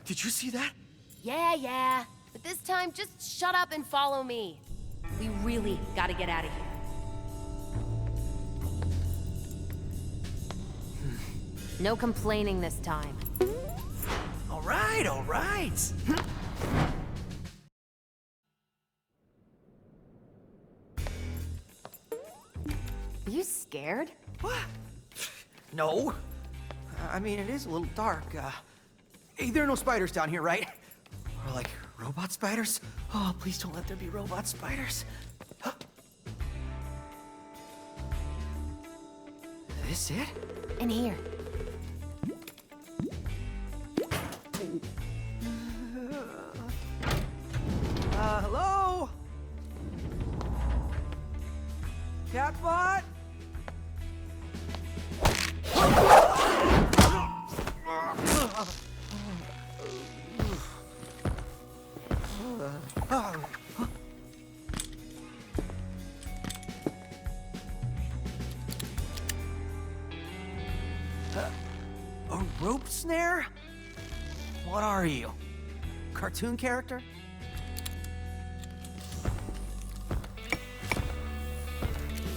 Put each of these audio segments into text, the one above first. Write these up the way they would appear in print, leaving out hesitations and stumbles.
Did you see that? Yeah. But this time, just shut up and follow me. We really gotta get out of here. No complaining this time. All right. Are you scared? What? No. I mean, it is a little dark. Hey, there are no spiders down here, right? Or like robot spiders? Oh, please don't let there be robot spiders. This it? In here. Hello? Catbot? A rope snare? What are you? Cartoon character?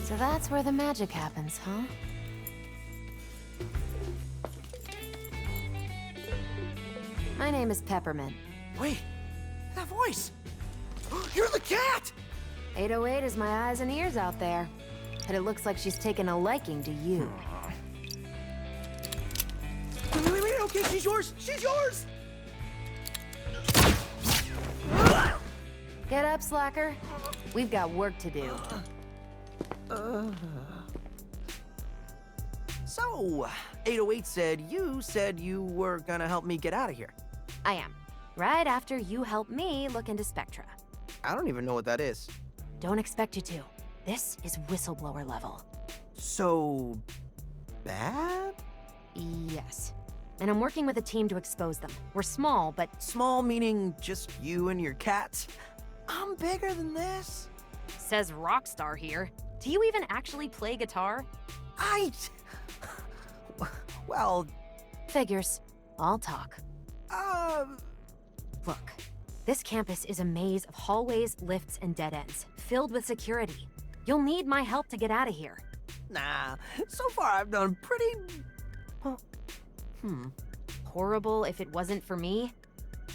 So that's where the magic happens, huh? My name is Peppermint. Wait, that voice! You're the cat! 808 is my eyes and ears out there. But it looks like she's taken a liking to you. Wait, okay, she's yours! She's yours! Get up, slacker. We've got work to do. So, 808 said you were gonna help me get out of here. I am. Right after you help me look into Spectra. I don't even know what that is. Don't expect you to. This is whistleblower level. So... bad? Yes. And I'm working with a team to expose them. We're small, but... Small meaning just you and your cats? I'm bigger than this. Says Rockstar here. Do you even actually play guitar? Well... Figures. I'll talk. Look, this campus is a maze of hallways, lifts, and dead ends, filled with security. You'll need my help to get out of here. Nah, so far I've done pretty... Horrible if it wasn't for me?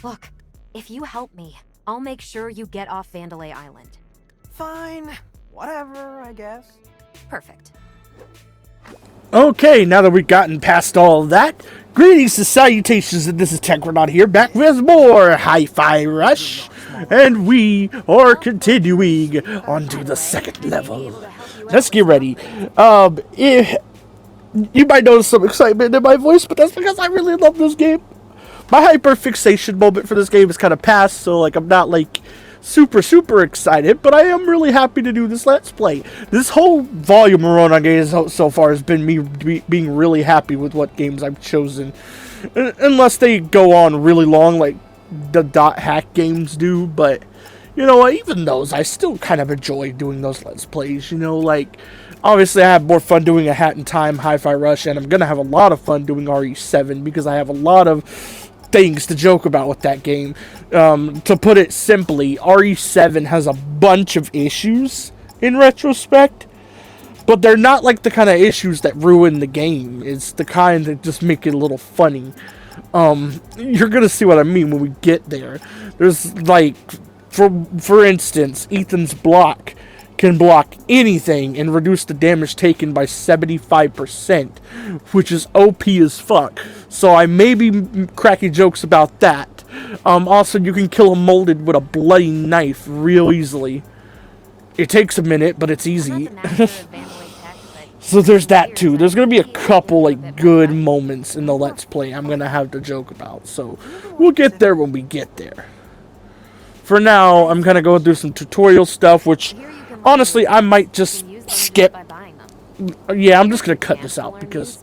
Look, if you help me, I'll make sure you get off Vandalay Island. Fine. Whatever, I guess. Perfect. Okay, now that we've gotten past all of that, greetings and salutations, and this is Techronaut here, back with more Hi-Fi Rush, and we are continuing onto the second level. Let's get ready. You might notice some excitement in my voice, but that's because I really love this game. My hyper-fixation moment for this game is kind of past, so like I'm not like super excited, but I am really happy to do this Let's Play. This whole volume we're on games so far has been me being really happy with what games I've chosen. Unless they go on really long like the dot hack games do, but you know what, even those, I still kind of enjoy doing those Let's Plays, you know, like, obviously I have more fun doing a Hat in Time, Hi-Fi Rush, and I'm going to have a lot of fun doing RE7, because I have a lot of things to joke about with that game. To put it simply, RE7 has a bunch of issues in retrospect, but they're not like the kind of issues that ruin the game. It's the kind that just make it a little funny. You're gonna see what I mean when we get there. There's like, for instance, Ethan's block can block anything and reduce the damage taken by 75%, which is OP as fuck. So I may be cracking jokes about that. Also, you can kill a molded with a bloody knife real easily. It takes a minute, but it's easy. So there's that too. There's going to be a couple like good moments in the Let's Play I'm going to have to joke about. So we'll get there when we get there. For now, I'm going to go through some tutorial stuff, which honestly I might just skip. Yeah, I'm just going to cut this out because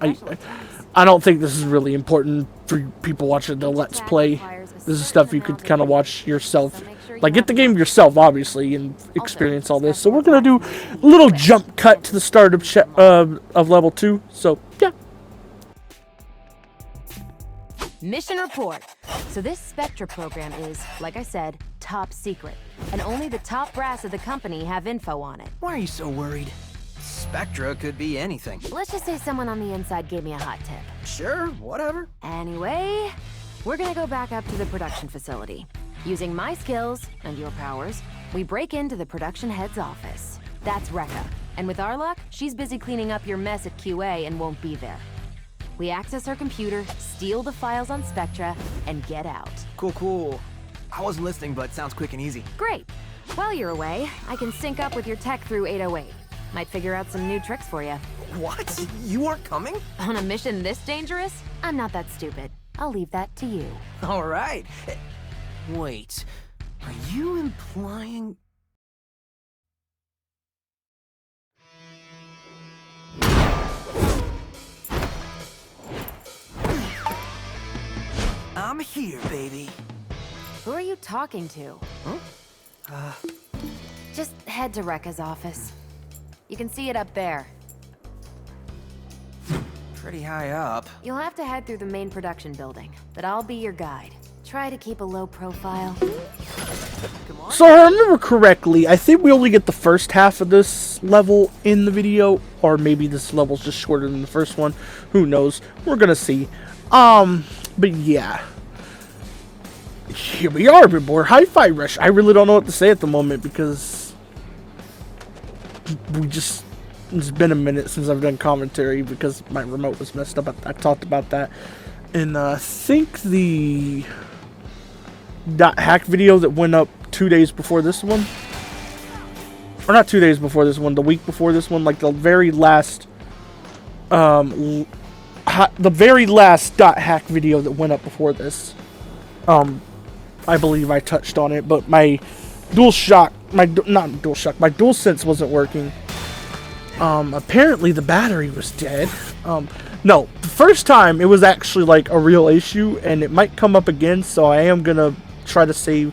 I don't think this is really important for people watching the Let's Play. This is stuff you could kind of watch yourself. Like, get the game yourself, obviously, and experience all this. So we're going to do a little jump cut to the start of level 2. So, yeah. Mission report. So this Spectra program is, like I said, top secret. And only the top brass of the company have info on it. Why are you so worried? Spectra could be anything. Let's just say someone on the inside gave me a hot tip. Sure, whatever. Anyway, we're gonna go back up to the production facility. Using my skills and your powers, we break into the production head's office. That's Rekka. And with our luck, she's busy cleaning up your mess at QA and won't be there. We access her computer, steal the files on Spectra, and get out. Cool. I wasn't listening, but sounds quick and easy. Great. While you're away, I can sync up with your tech through 808. Might figure out some new tricks for you. What? You aren't coming? On a mission this dangerous? I'm not that stupid. I'll leave that to you. All right. Wait, are you implying... I'm here, baby. Who are you talking to? Huh? Just head to Rekka's office. You can see it up there. Pretty high up. You'll have to head through the main production building, but I'll be your guide. Try to keep a low profile. Come on. So if I remember correctly, I think we only get the first half of this level in the video, or maybe this level's just shorter than the first one. Who knows? We're gonna see. But yeah. Here we are, more Hi-Fi Rush. I really don't know what to say at the moment because it's been a minute since I've done commentary because my remote was messed up. I talked about that in I think the .hack video that went up 2 days before this one, or not 2 days before this one, the week before this one, like the very last .hack video that went up before this. I believe I touched on it, but my DualSense wasn't working. Apparently the battery was dead. No, the first time it was actually like a real issue, and it might come up again, so I am gonna try to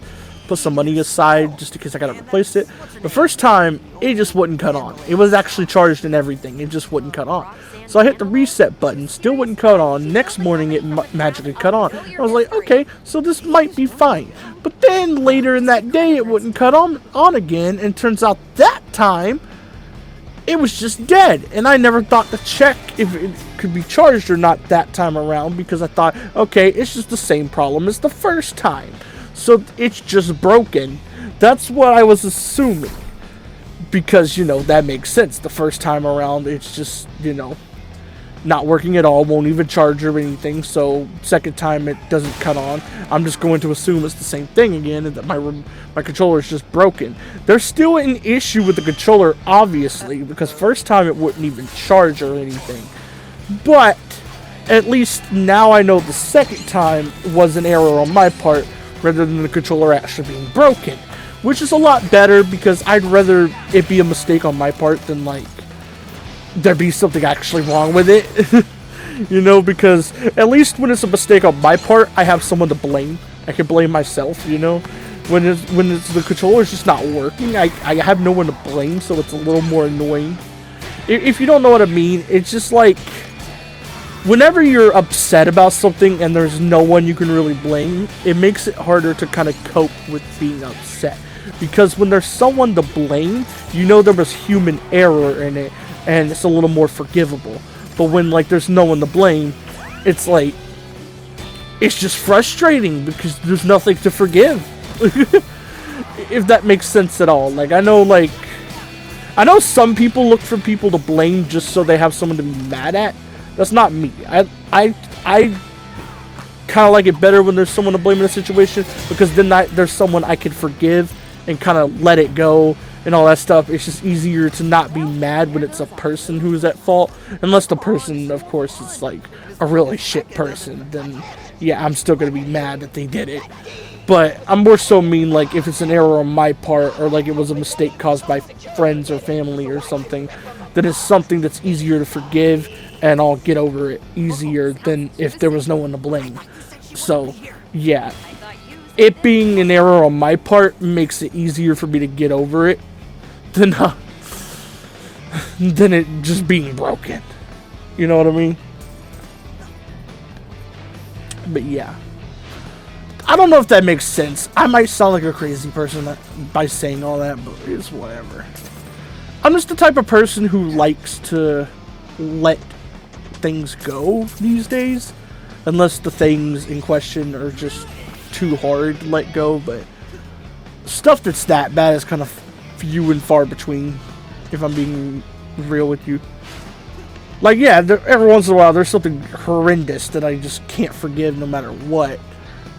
put some money aside just in case I gotta replace it. The first time, it just wouldn't cut on. It was actually charged and everything, it just wouldn't cut on. So I hit the reset button, still wouldn't cut on. Next morning, it magically cut on. I was like, okay, so this might be fine. But then later in that day, it wouldn't cut on again, and turns out that time, it was just dead. And I never thought to check if it could be charged or not that time around, because I thought, okay, it's just the same problem as the first time. So it's just broken. That's what I was assuming. Because, you know, that makes sense. The first time around, it's just, you know, not working at all, won't even charge or anything, so second time it doesn't cut on. I'm just going to assume it's the same thing again, and that my controller is just broken. There's still an issue with the controller, obviously, because first time it wouldn't even charge or anything. But at least now I know the second time was an error on my part, rather than the controller actually being broken. Which is a lot better, because I'd rather it be a mistake on my part than, like, there be something actually wrong with it. You know, because at least when it's a mistake on my part, I have someone to blame. I can blame myself, you know. When it's the controller's just not working, I have no one to blame, so it's a little more annoying. If you don't know what I mean, it's just like, whenever you're upset about something and there's no one you can really blame, it makes it harder to kind of cope with being upset. Because when there's someone to blame, you know there was human error in it, and it's a little more forgivable. But when, like, there's no one to blame, it's like, it's just frustrating because there's nothing to forgive. If that makes sense at all. Like, I know some people look for people to blame just so they have someone to be mad at. That's not me. I kind of like it better when there's someone to blame in a situation, because then there's someone I can forgive and kind of let it go and all that stuff. It's just easier to not be mad when it's a person who's at fault. Unless the person, of course, is like a really shit person, then yeah, I'm still going to be mad that they did it. But I'm more so mean, like, if it's an error on my part, or like it was a mistake caused by friends or family or something, then it's something that's easier to forgive, and I'll get over it easier than if there was no one to blame. So, yeah. It being an error on my part makes it easier for me to get over it than it just being broken. You know what I mean? But yeah. I don't know if that makes sense. I might sound like a crazy person by saying all that, but it's whatever. I'm just the type of person who likes to let things go these days. Unless the things in question are just too hard to let go, but stuff that's that bad is kind of few and far between, if I'm being real with you. Like, yeah, every once in a while there's something horrendous that I just can't forgive no matter what.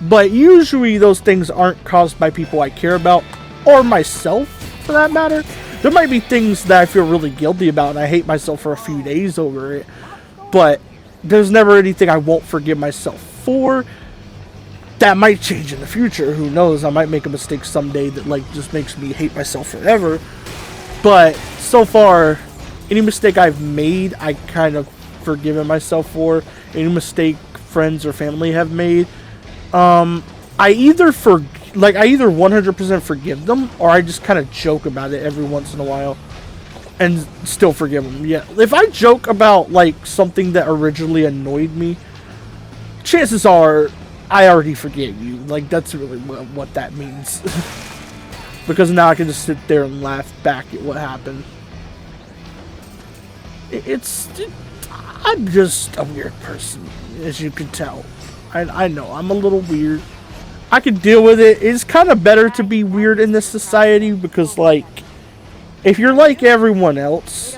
But usually those things aren't caused by people I care about, or myself, for that matter. There might be things that I feel really guilty about, and I hate myself for a few days over it. But there's never anything I won't forgive myself for. That might change in the future. Who knows? I might make a mistake someday that, like, just makes me hate myself forever. But so far, any mistake I've made, I kind of forgiven myself for. Any mistake friends or family have made, I either 100% forgive them, or I just kind of joke about it every once in a while and still forgive them. Yeah, if I joke about like something that originally annoyed me, chances are I already forgave you. Like, that's really what that means. Because now I can just sit there and laugh back at what happened. I'm just a weird person, as you can tell. I know, I'm a little weird. I can deal with it. It's kind of better to be weird in this society because, like, if you're like everyone else,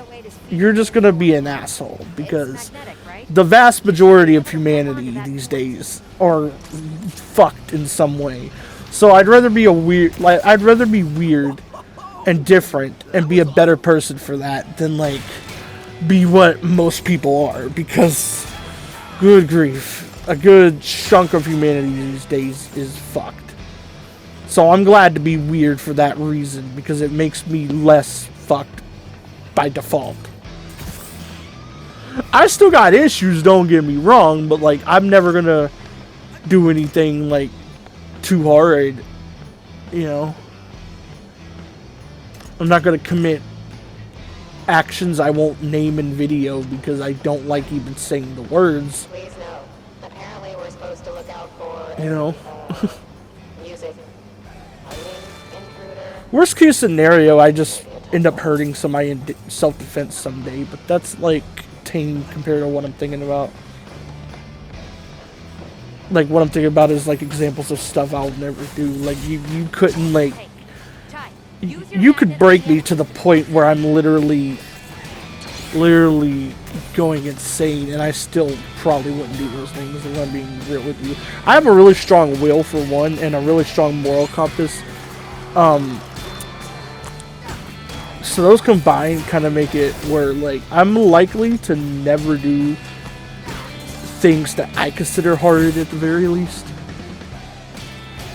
you're just gonna be an asshole because the vast majority of humanity these days are fucked in some way. So I'd rather be I'd rather be weird and different and be a better person for that than, like, be what most people are, because good grief, a good chunk of humanity these days is fucked. So I'm glad to be weird for that reason, because it makes me less fucked by default. I still got issues, don't get me wrong, but, like, I'm never gonna do anything, like, too hard, you know. I'm not gonna commit actions I won't name in video because I don't like even saying the words. Please note, apparently we're supposed to look out for, You know. music. Worst case scenario, I just end up hurting somebody in self-defense someday, but that's, like, tame compared to what I'm thinking about. Like, what I'm thinking about is, like, examples of stuff I'll never do. Like, you couldn't, like, you could break me to the point where I'm literally going insane, and I still probably wouldn't do those things, if I'm being real with you. I have a really strong will, for one, and a really strong moral compass. So those combined kind of make it where, like, I'm likely to never do things that I consider hard at the very least.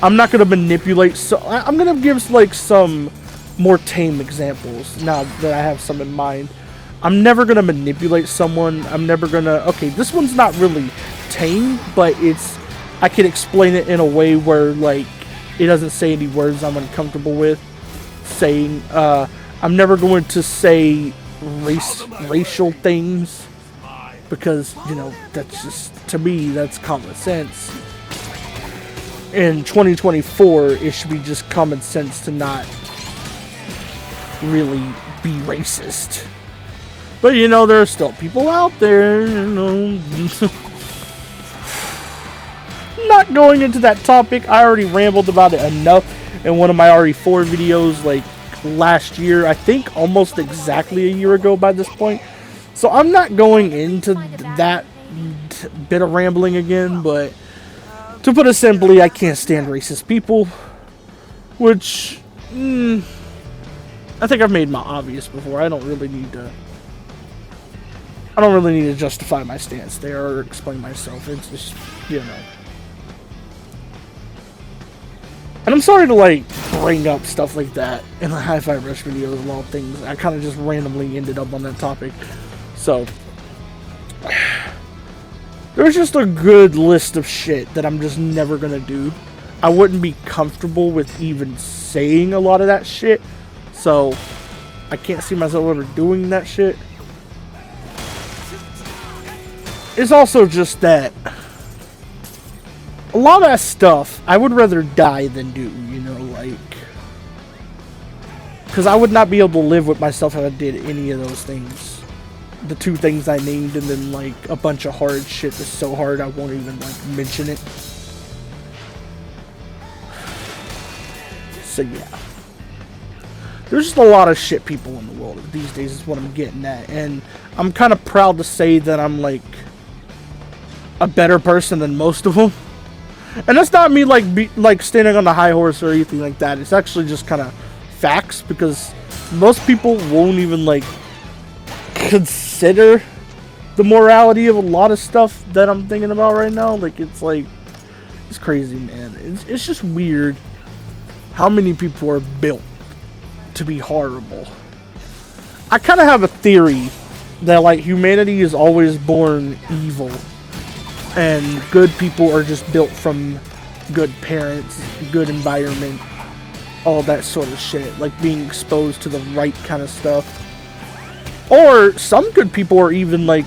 I'm not going to manipulate, so I'm going to give, like, some more tame examples now that I have some in mind. I'm never going to manipulate someone. I'm never going to, okay, this one's not really tame, but I can explain it in a way where, like, it doesn't say any words I'm uncomfortable with saying. I'm never going to say racial things because, you know, that's just, to me, that's common sense. In 2024, it should be just common sense to not really be racist. But, you know, there are still people out there, you know. Not going into that topic. I already rambled about it enough in one of my RE4 videos, like, last year. I think almost exactly a year ago by this point. So I'm not going into that bit of rambling again, but to put it simply, I can't stand racist people. Which, I think I've made my obvious before. I don't really need to justify my stance there or explain myself. It's just, you know. And I'm sorry to, like, bring up stuff like that in the Hi-Fi Rush videos and all things. I kind of just randomly ended up on that topic. So, there's just a good list of shit that I'm just never gonna do. I wouldn't be comfortable with even saying a lot of that shit. So, I can't see myself ever doing that shit. It's also just that a lot of that stuff, I would rather die than do, you know, like, because I would not be able to live with myself if I did any of those things. The 2 things I named, and then, like, a bunch of hard shit that's so hard I won't even, like, mention it. So, yeah. There's just a lot of shit people in the world these days is what I'm getting at. And I'm kind of proud to say that I'm, like, a better person than most of them. And that's not me, like standing on a high horse or anything like that. It's actually just kind of facts, because most people won't even, like, consider the morality of a lot of stuff that I'm thinking about right now. Like, it's crazy, man. It's just weird how many people are built to be horrible. I kind of have a theory that, like, humanity is always born evil, and good people are just built from good parents, good environment, all that sort of shit, like being exposed to the right kind of stuff. Or some good people are even, like,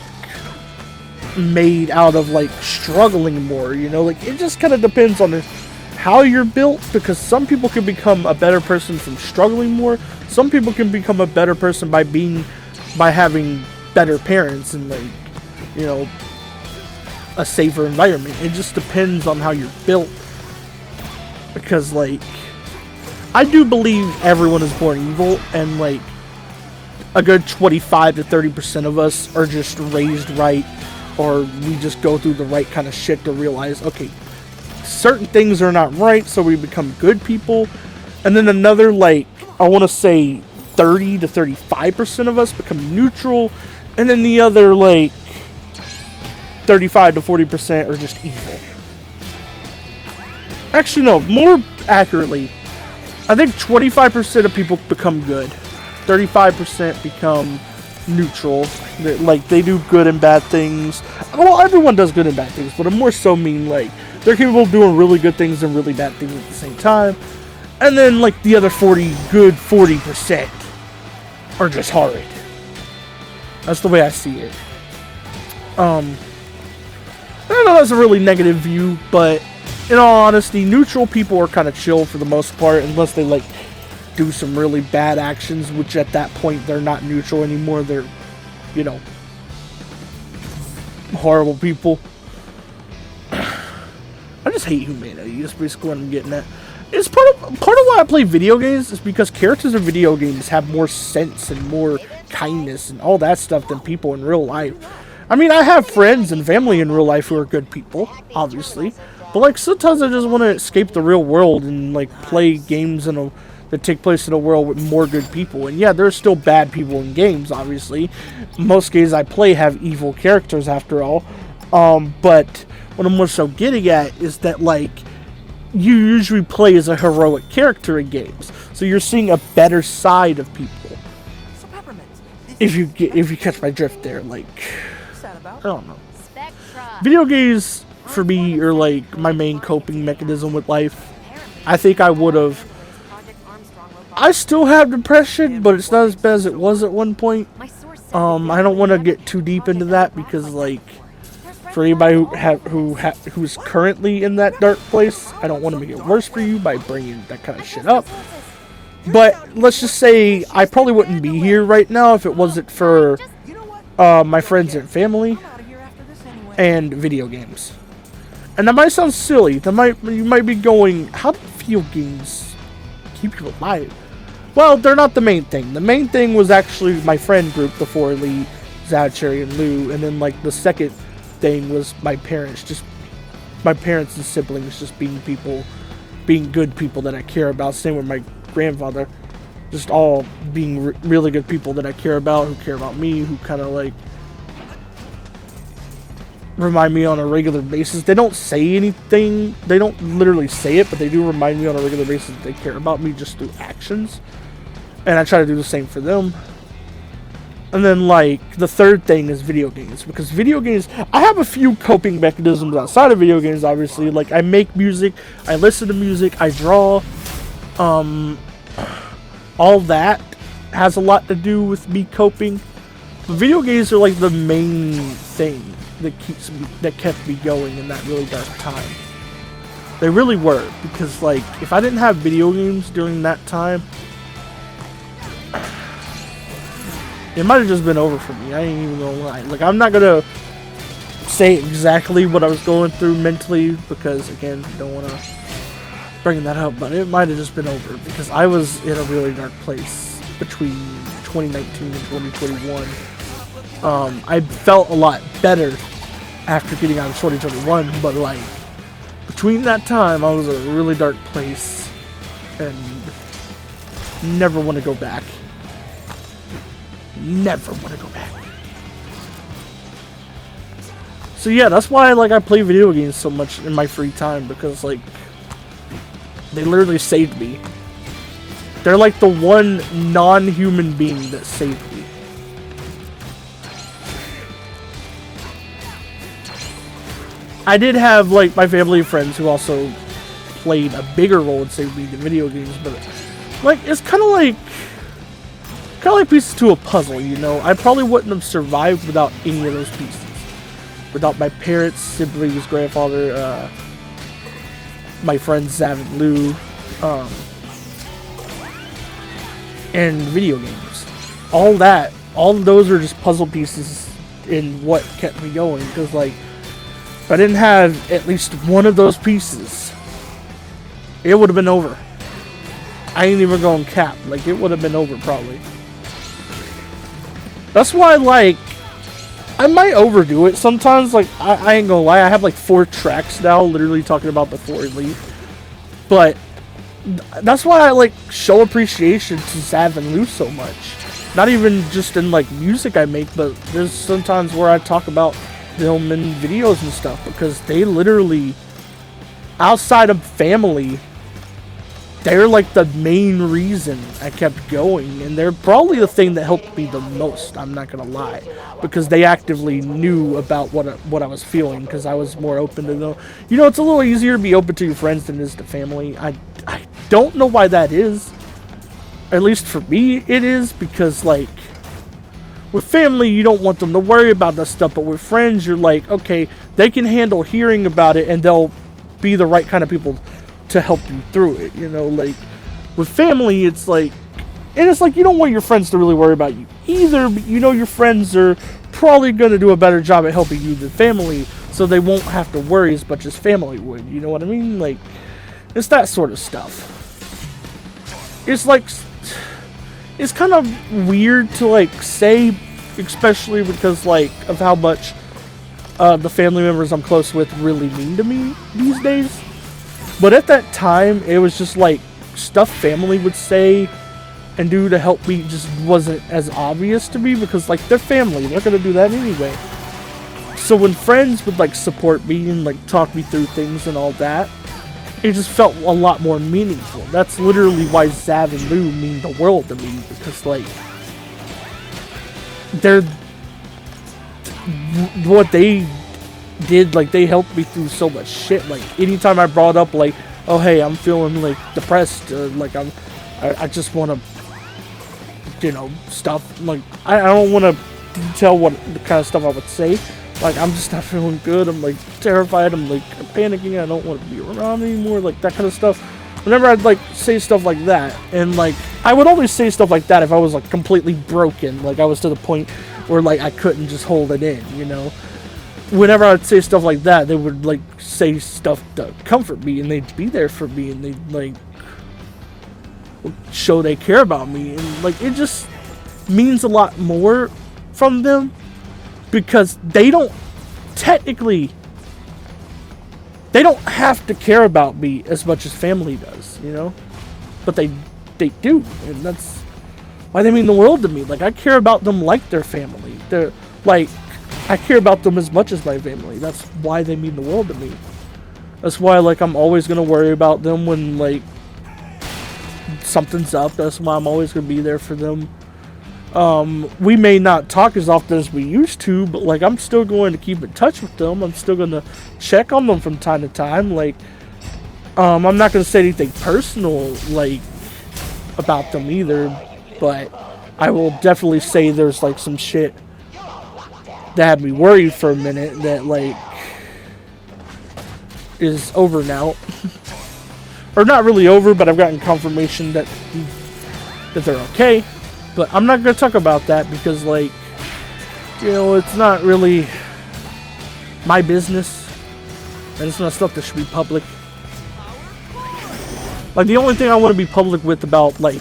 made out of, like, struggling more, you know? Like, it just kind of depends on how you're built, because some people can become a better person from struggling more. Some people can become a better person by having better parents and, like, you know, a safer environment. It just depends on how you're built. Because, like, I do believe everyone is born evil, and, like, a good 25 to 30% of us are just raised right, or we just go through the right kind of shit to realize, okay, certain things are not right, so we become good people. And then another, like, I want to say 30 to 35% of us become neutral, and then the other, like, 35 to 40% are just evil. Actually, no, more accurately, I think 25% of people become good. 35% become neutral. Like, they do good and bad things. Well, everyone does good and bad things, but I more so mean, like, they're capable of doing really good things and really bad things at the same time. And then, like, the other 40% are just horrid. That's the way I see it. I know that's a really negative view, but in all honesty, neutral people are kind of chill for the most part, unless they, like, do some really bad actions, which at that point they're not neutral anymore. They're, you know, horrible people. I just hate humanity. That's basically what I'm getting at. It's part of why I play video games is because characters in video games have more sense and more kindness and all that stuff than people in real life. I mean, I have friends and family in real life who are good people, obviously, but, like, sometimes I just want to escape the real world and, like, play games that take place in a world with more good people. And yeah, there's still bad people in games, obviously. Most games I play have evil characters, after all. But what I'm more so getting at is that, like, you usually play as a heroic character in games, so you're seeing a better side of people. So Peppermint, If you catch my drift there, like, what's that about? I don't know. Video games for me are, like, my main coping mechanism with life. I think I would have. I still have depression, but it's not as bad as it was at one point. I don't want to get too deep into that because, like, for anybody who's currently in that dark place, I don't want to make it worse for you by bringing that kind of shit up. But let's just say I probably wouldn't be here right now if it wasn't for my friends and family and video games. And that might sound silly. You might be going, how do video games keep you alive? Well, they're not the main thing. The main thing was actually my friend group before Lee, Zad, Cherry, and Lou. And then, like, the second thing was my parents and siblings just being good people that I care about. Same with my grandfather. Just all being really good people that I care about, who care about me, who kind of, like, remind me on a regular basis. They don't say anything. They don't literally say it, but they do remind me on a regular basis that they care about me just through actions. And I try to do the same for them. And then, like, the third thing is video games. Because video games, I have a few coping mechanisms outside of video games, obviously. Like, I make music, I listen to music, I draw. All that has a lot to do with me coping. But video games are, like, the main thing that kept me going in that really dark time. They really were, because like if I didn't have video games during that time, it might have just been over for me. I ain't even gonna lie. Like, I'm not gonna say exactly what I was going through mentally, because again, I don't want to bring that up, but it might have just been over, because I was in a really dark place between 2019 and 2021. I felt a lot better after getting out of 2021, but like between that time, I was in a really dark place and never want to go back. Never want to go back. So yeah, that's why like I play video games so much in my free time, because like they literally saved me. They're like the one non-human being that saved me. I did have like my family and friends who also played a bigger role in saving me than video games, but like it's kind of like pieces to a puzzle, you know. I probably wouldn't have survived without any of those pieces. Without my parents, siblings, grandfather, my friends Zav and Lou, and video games. All of those are just puzzle pieces in what kept me going. Because like, if I didn't have at least one of those pieces, it would have been over. I ain't even going cap. Like, it would have been over probably. That's why, like, I might overdo it sometimes. Like, I ain't gonna lie, I have like 4 tracks now, literally talking about the 4 Elite. But that's why I like show appreciation to Zav and Lou so much. Not even just in like music I make, but there's sometimes where I talk about them in videos and stuff, because they literally, outside of family, they're like the main reason I kept going, and they're probably the thing that helped me the most, I'm not gonna lie, because they actively knew about what I was feeling, because I was more open to them. You know, it's a little easier to be open to your friends than it is to family. I don't know why that is. At least for me, it is, because like, with family, you don't want them to worry about that stuff, but with friends, you're like, okay, they can handle hearing about it, and they'll be the right kind of people to help you through it, you know. Like with family, it's like, and it's like you don't want your friends to really worry about you either, but you know your friends are probably going to do a better job at helping you than family, so they won't have to worry as much as family would, you know what I mean? Like, it's that sort of stuff. It's like, it's kind of weird to like say, especially because like of how much the family members I'm close with really mean to me these days. But at that time, it was just like stuff family would say and do to help me just wasn't as obvious to me, because like they're family, they're gonna do that anyway. So when friends would like support me and like talk me through things and all that, it just felt a lot more meaningful. That's literally why Zav and Lou mean the world to me, because like they're what they did, like they helped me through so much shit. Like anytime I brought up like, oh hey, I'm feeling like depressed, like I just want to, you know, stuff, like I don't want to tell what the kind of stuff I would say. Like, I'm just not feeling good, I'm like terrified, I'm like panicking, I don't want to be around anymore, like that kind of stuff. Whenever I'd like say stuff like that, and like I would always say stuff like that if I was like completely broken, like I was to the point where like I couldn't just hold it in, you know. Whenever I'd say stuff like that, they would like say stuff to comfort me, and they'd be there for me, and they'd like show they care about me, and like it just means a lot more from them, because they don't technically, they don't have to care about me as much as family does, you know, but they do, and that's why they mean the world to me. Like I care about them like their family. They're like, I care about them as much as my family. That's why they mean the world to me. That's why, like, I'm always gonna worry about them when, like, something's up. That's why I'm always gonna be there for them. We may not talk as often as we used to, but, like, I'm still going to keep in touch with them. I'm still gonna check on them from time to time. Like, I'm not gonna say anything personal, like, about them either, but I will definitely say there's, like, some shit that had me worried for a minute, that like is over now. Or not really over, but I've gotten confirmation that they're okay. But I'm not gonna talk about that because, like, you know, it's not really my business, and it's not stuff that should be public. Like, the only thing I want to be public with about, like,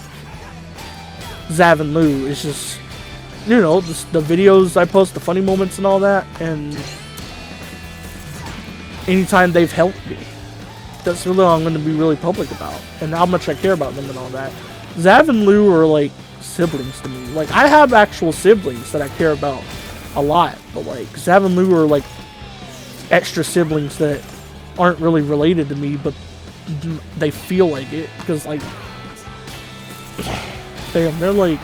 Zav and Lou is just, you know, the videos I post, the funny moments and all that, and anytime they've helped me. That's really all I'm going to be really public about, and how much I care about them and all that. Zav and Lou are, like, siblings to me. Like, I have actual siblings that I care about a lot, but, like, Zav and Lou are, like, extra siblings that aren't really related to me, but they feel like it, because, like, damn, they're like,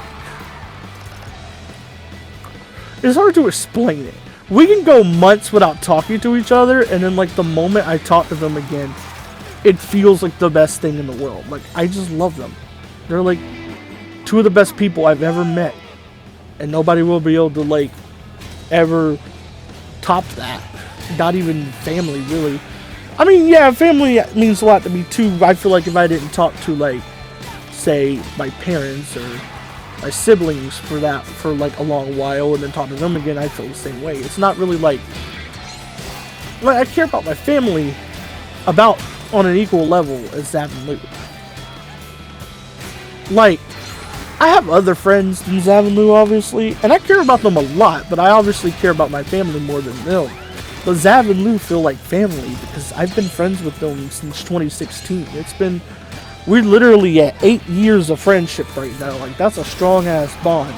it's hard to explain it. We can go months without talking to each other, and then, like, the moment I talk to them again, it feels like the best thing in the world. Like, I just love them. They're, like, two of the best people I've ever met, and nobody will be able to, like, ever top that. Not even family, really. I mean, yeah, family means a lot to me, too. I feel like if I didn't talk to, like, say, my parents or my siblings for like a long while and then talk to them again, I feel the same way. It's not really like I care about my family about on an equal level as Zav and Lou. Like, I have other friends than Zav and Lou, obviously, and I care about them a lot, but I obviously care about my family more than them. But Zav and Lou feel like family because I've been friends with them since 2016. We're literally at 8 years of friendship right now. Like, that's a strong ass bond.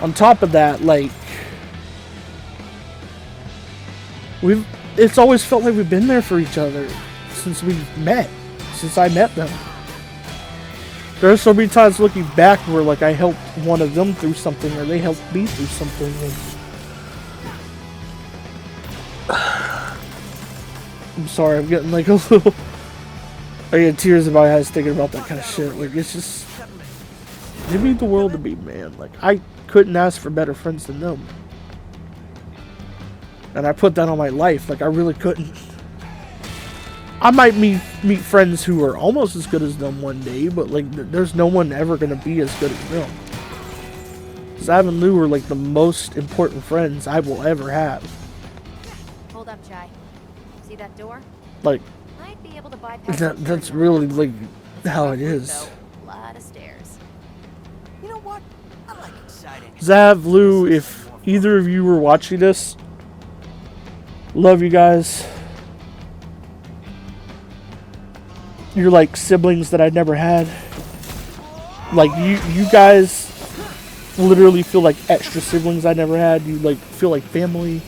On top of that, like, it's always felt like we've been there for each other since I met them. There are so many times looking back where, like, I helped one of them through something or they helped me through something. And I'm sorry, I'm getting, like, a little... I get tears in my eyes thinking about that kind of shit. Like, it's just... They mean the world to me, man. Like, I couldn't ask for better friends than them. And I put that on my life. Like, I really couldn't. I might meet friends who are almost as good as them one day, but, like, there's no one ever going to be as good as them. Zav and Lou are, like, the most important friends I will ever have. Hold up, Chai. See that door? Like, Might be able to bypass that's really, like, how it is. A lot of stairs. You know what? I like exciting. Zav, Lou, if either of you were watching this, love you guys. You're like siblings that I never had. Like, you guys literally feel like extra siblings I never had. You, like, feel like family.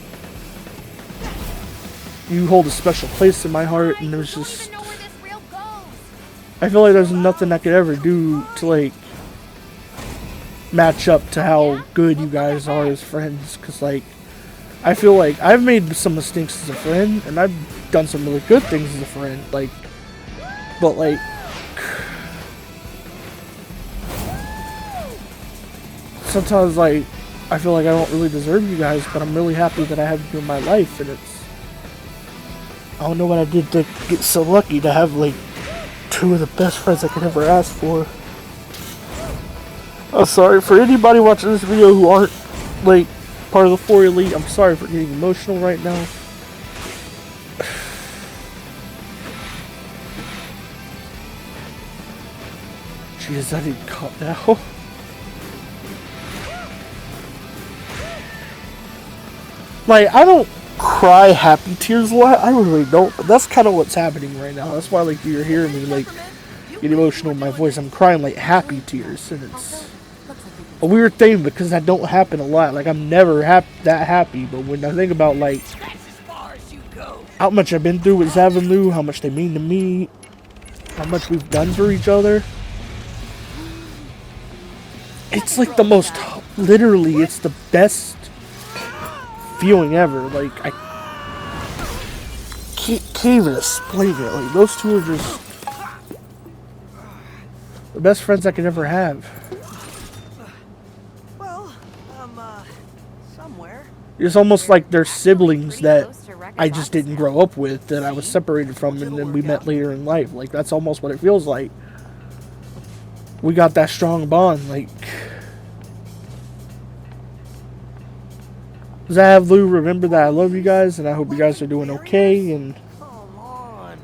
You hold a special place in my heart, and there's just... I feel like there's nothing I could ever do to, like, match up to how good you guys are as friends. Because, like, I feel like I've made some mistakes as a friend, and I've done some really good things as a friend. Like, but, like, sometimes, like, I feel like I don't really deserve you guys, but I'm really happy that I have you in my life, and it's... I don't know what I did to get so lucky to have, like, two of the best friends I could ever ask for. I'm sorry for anybody watching this video who aren't, like, part of the 4 Elite. I'm sorry for getting emotional right now. Jesus, I need to calm down. Like, I don't cry happy tears a lot. I really don't, but that's kind of what's happening right now. That's why, like, you're hearing me, like, get emotional in my voice. I'm crying, like, happy tears, and it's a weird thing because that don't happen a lot. Like, I'm never that happy, but when I think about, like, how much I've been through with Zav and Lou, how much they mean to me, how much we've done for each other, it's like the most, literally, it's the best feeling ever. Like, I can't even explain it. Like, those two are just the best friends I could ever have. Well, somewhere. It's almost like they're siblings that I just didn't grow up with, that I was separated from, and then we met later in life. Like, that's almost what it feels like. We got that strong bond, like... Zav, Lou, remember that I love you guys, and I hope you guys are doing okay, and...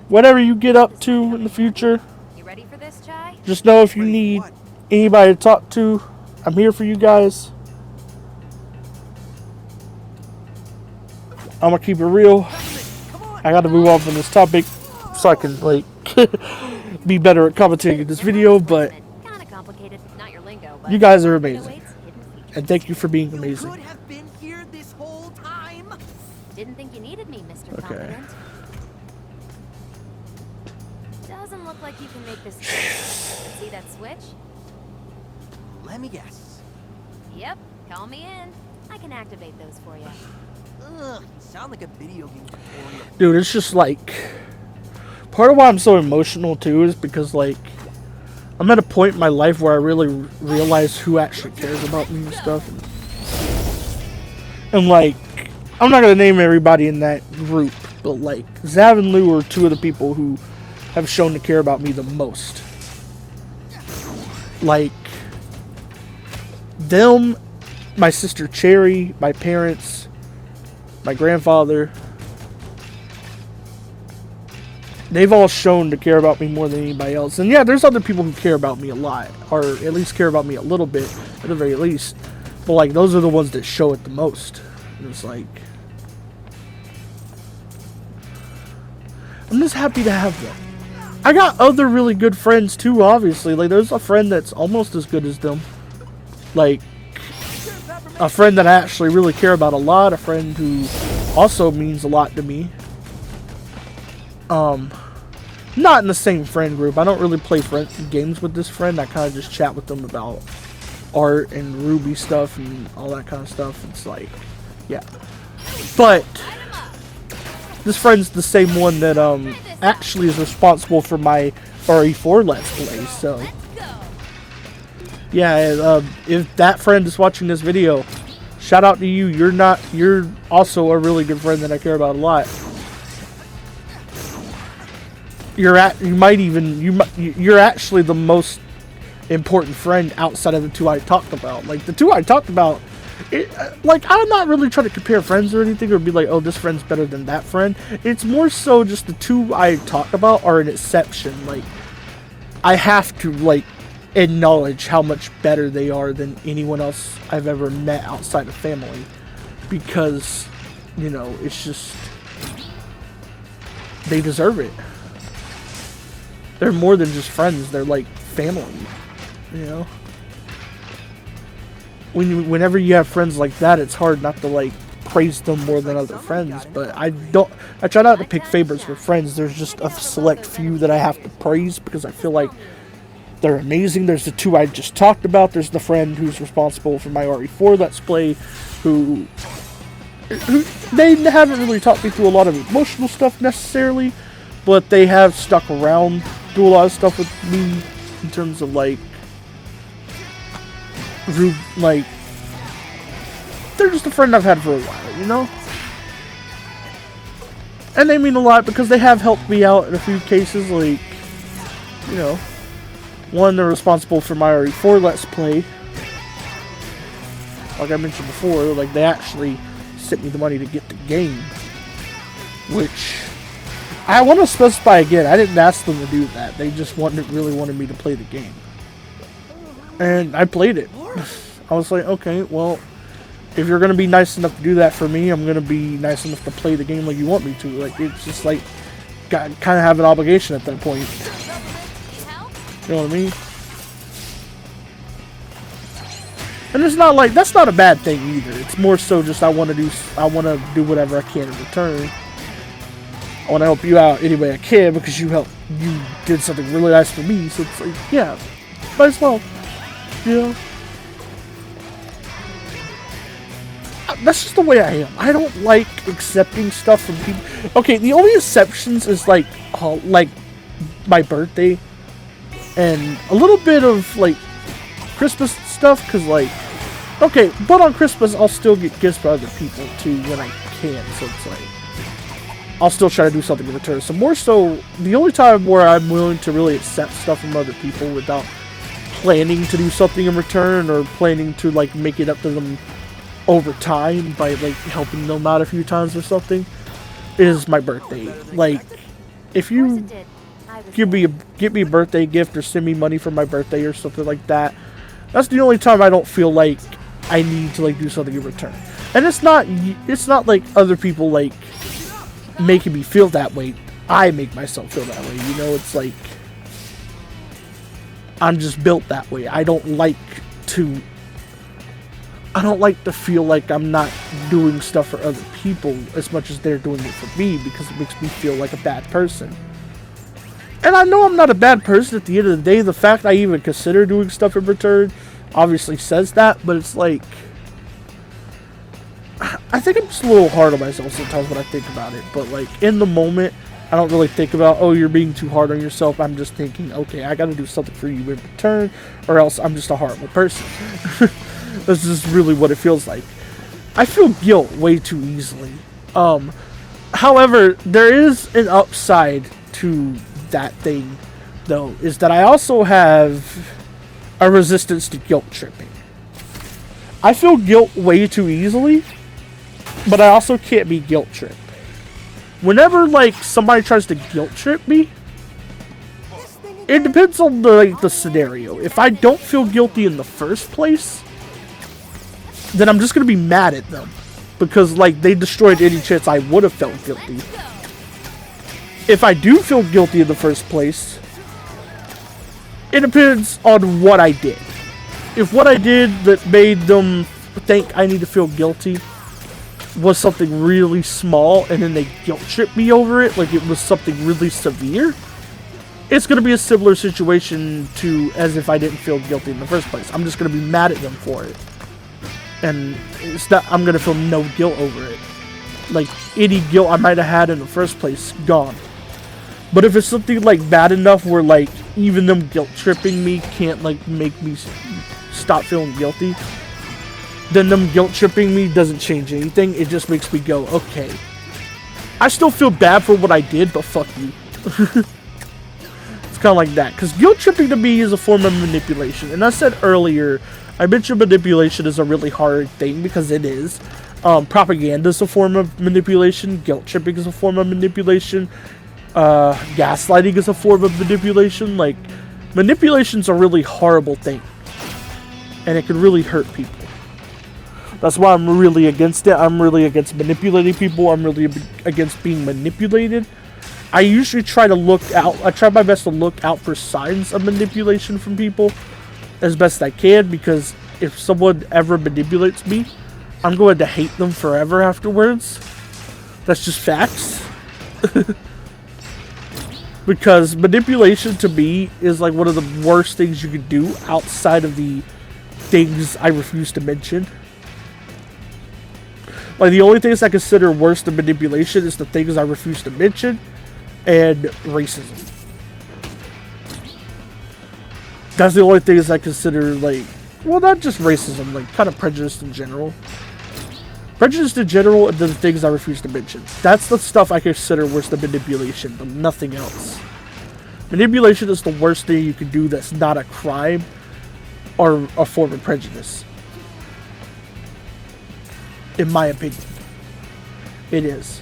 whatever you get up to in the future, You ready for this, Chai? just know if you need anybody to talk to, I'm here for you guys. I'm gonna keep it real. I gotta move on from this topic so I can, like, be better at commentating this video, but Kinda complicated, not your lingo, but you guys are amazing. awaits hidden features. And thank you for being Could amazing. have been here this whole time. Didn't think you needed me, Mr. Okay. Confident. Doesn't look like you can make this work. See that switch? Let me guess. Yep, call me in. I can activate those for you. Ugh, you sound like a video game tutorial. Dude, it's just like... part of why I'm so emotional, too, is because, like... I'm at a point in my life where I really realize who actually cares about me and stuff. And like... I'm not gonna name everybody in that group, but, like... Zav and Lou are two of the people who have shown to care about me the most. Like... them, my sister Cherry, my parents... my grandfather, they've all shown to care about me more than anybody else. And yeah, there's other people who care about me a lot, or at least care about me a little bit, at the very least. But like, those are the ones that show it the most. And it's like, I'm just happy to have them. I got other really good friends too, obviously. Like, there's a friend that's almost as good as them. Like, a friend that I actually really care about a lot. A friend who also means a lot to me. Not in the same friend group. I don't really play games with this friend. I kind of just chat with them about art and Ruby stuff and all that kind of stuff. It's like, yeah. But this friend's the same one that actually is responsible for my RE4 Let's Play. So yeah, if that friend is watching this video, shout out to you. You're also a really good friend that I care about a lot. You're actually the most important friend outside of the two I talked about. Like, the two I talked about, like, I'm not really trying to compare friends or anything, or be like, oh, this friend's better than that friend. It's more so just the two I talked about are an exception. Like, I have to, like, acknowledge how much better they are than anyone else I've ever met outside of family, because, you know, it's just, they deserve it. They're more than just friends, they're like family, you know. Whenever you have friends like that, it's hard not to like praise them more than other friends. But I try not to pick favorites with friends. There's just a select few that I have to praise because I feel like they're amazing. There's the two I just talked about. There's the friend who's responsible for my RE4 Let's Play, who they haven't really taught me through a lot of emotional stuff necessarily, but they have stuck around, do a lot of stuff with me in terms of like they're just a friend I've had for a while, you know? And they mean a lot because they have helped me out in a few cases, like, you know, one, they're responsible for my RE4 Let's Play. Like I mentioned before, like, they actually sent me the money to get the game, which I want to specify again, I didn't ask them to do that. They just really wanted me to play the game. And I played it. I was like, okay, well, if you're going to be nice enough to do that for me, I'm going to be nice enough to play the game like you want me to. Like, it's just like, kind of have an obligation at that point. You know what I mean? And it's not like, that's not a bad thing either. It's more so just I want to do whatever I can in return. I want to help you out any way I can because you did something really nice for me. So it's like, yeah, might as well, you know. That's just the way I am. I don't like accepting stuff from people. Okay, the only exceptions is like my birthday and a little bit of like Christmas stuff, because like Okay, but on Christmas, I'll still get gifts for other people, too, when I can. So it's like, I'll still try to do something in return. So more so, the only time where I'm willing to really accept stuff from other people without planning to do something in return or planning to, like, make it up to them over time by, like, helping them out a few times or something is my birthday. Like, if you give me a birthday gift or send me money for my birthday or something like that, that's the only time I don't feel like I need to, like, do something in return. And it's not like other people, like, making me feel that way. I make myself feel that way, you know? It's like, I'm just built that way. I don't like to feel like I'm not doing stuff for other people as much as they're doing it for me, because it makes me feel like a bad person. And I know I'm not a bad person at the end of the day. The fact I even consider doing stuff in return obviously says that, but it's like, I think I'm just a little hard on myself sometimes when I think about it. But like, in the moment, I don't really think about, oh, you're being too hard on yourself. I'm just thinking, okay, I gotta do something for you in return, or else I'm just a horrible person. This is really what it feels like. I feel guilt way too easily. However, there is an upside to that thing, though, is that I also have a resistance to guilt tripping. I feel guilt way too easily, but I also can't be guilt tripped. Whenever, like, somebody tries to guilt trip me, it depends on the scenario. If I don't feel guilty in the first place, then I'm just gonna be mad at them, because, like, they destroyed any chance I would have felt guilty. If I do feel guilty in the first place, it depends on what I did. If what I did that made them think I need to feel guilty was something really small, and then they guilt tripped me over it, like it was something really severe, it's going to be a similar situation to as if I didn't feel guilty in the first place. I'm just going to be mad at them for it. And it's not, I'm going to feel no guilt over it. Like, any guilt I might have had in the first place, gone. But if it's something, like, bad enough where, like, even them guilt tripping me can't, like, make me stop feeling guilty, then them guilt tripping me doesn't change anything. It just makes me go, okay, I still feel bad for what I did, but fuck you. It's kind of like that. Because guilt tripping to me is a form of manipulation. And I said earlier, I mentioned manipulation is a really hard thing, because it is. Propaganda is a form of manipulation. Guilt tripping is a form of manipulation. Gaslighting is a form of manipulation. Like, manipulation's a really horrible thing, and it can really hurt people. That's why I'm really against it. I'm really against manipulating people. I'm really against being manipulated. I usually try to look out. I try my best to look out for signs of manipulation from people as best I can, because if someone ever manipulates me, I'm going to hate them forever afterwards. That's just facts. Because manipulation to me is like one of the worst things you can do outside of the things I refuse to mention. Like, the only things I consider worse than manipulation is the things I refuse to mention and racism. That's the only things I consider, like, well, not just racism, like, kind of prejudice in general. Prejudice in general and the things I refuse to mention. That's the stuff I consider worse than manipulation, but nothing else. Manipulation is the worst thing you can do that's not a crime or a form of prejudice. In my opinion. It is.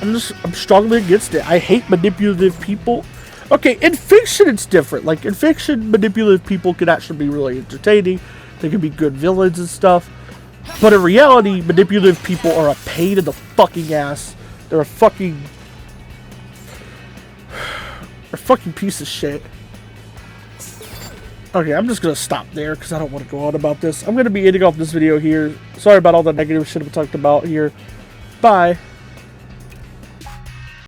I'm strongly against it. I hate manipulative people. Okay, in fiction it's different. Like, in fiction, manipulative people can actually be really entertaining. They can be good villains and stuff. But in reality, manipulative people are a pain in the fucking ass. They're a fucking piece of shit. Okay, I'm just gonna stop there because I don't want to go on about this. I'm gonna be ending off this video here. Sorry about all the negative shit we talked about here. Bye.